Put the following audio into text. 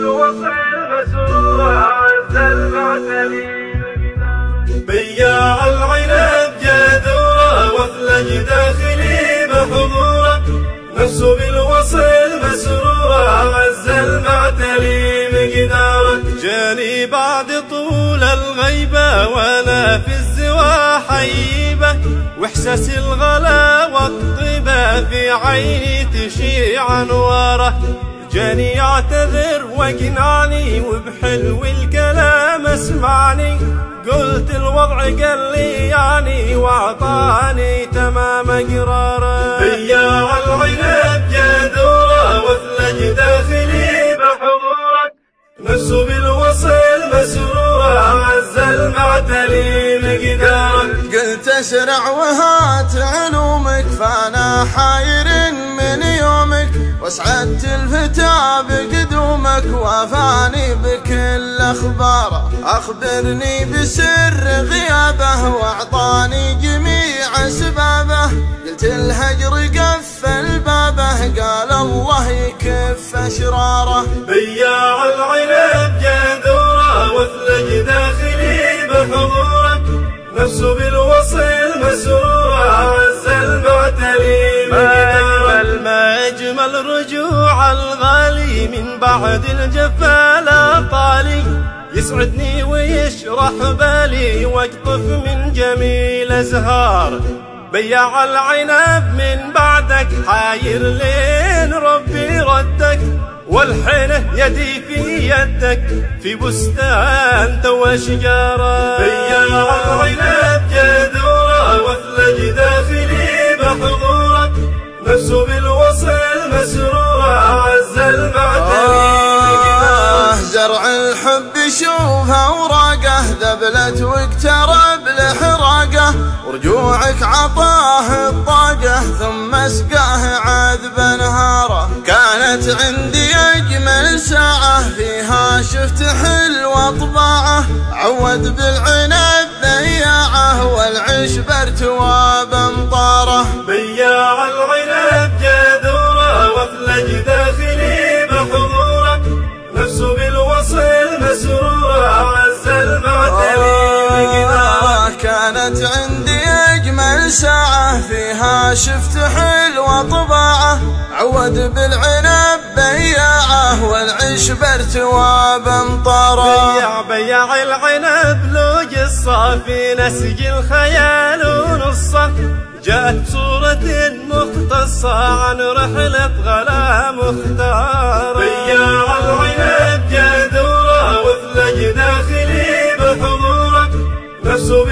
بالوصل مسرور عز المعتلي. بياع العنب جذوره وثلج داخلي بحضوره، نفسه بالوصل مسرور عز المعتلي مقداره. جاني بعد طول الغيبة وانا في الزوا حيبة، واحساس الغلا والطيبة في عيني تشيع انواره. جاني يعتذر وقنعني وبحلو الكلام اسمعني، قلت الوضع قال لي يعني واعطاني تمام قراره. بياع العنب جذوره وثلج داخلي بحضورك، نفسه بالوصل مسروره عز المعتلي مقدارك. قلت اسرع وهات علومك فانا حاير من يومك، واسعدت الفتى بقدومك وافاني بكل اخباره. اخبرني بسر غيابه واعطاني جميع اسبابه، قلت الهجر قفل بابه قال الله يكف اشراره. بياع العنب جذوره وثلج داخلي بحضورك، نفسه بالوصل مسروره عز المعتلي مقدارك. ما اجمل رجوع الغالي من بعد الجفا لا طالي، يسعدني ويشرح بالي واقطف من جميل ازهار. بياع العنب من بعدك حاير لين ربي ردك، والحين يدي في يدك في بستان تو شجاره. بياع العنب جذوره وثلج داخلي بحضورك، نفسه بالوصل مسروره عز المعتلي. زرع الحب شوف اوراقه ذبلت واقترب لحراقه، ورجوعك عطاه الطاقه ثم اسقاه عذب نهاره. كانت عندي اجمل ساعه فيها شفت حلوه طباعه، عود بالعنب بياعه والعشب ارتوى بامطاره. بياع العنب جذوره وثلج داخلي بحضورك، نفسه بالوصل مسروره عز المعتلي مقداره. كانت عندي اجمل ساعه فيها شفت حلوه طباعه، عود بالعنب بياعه والعشب ارتوى بامطاره. بياع العنب له قصه في نسج الخيال ونصه، جاءت بصورة مختصة عن رحلة غلا مختارة. بياع العنب جذوره وثلج داخلي بحضورك، نفسه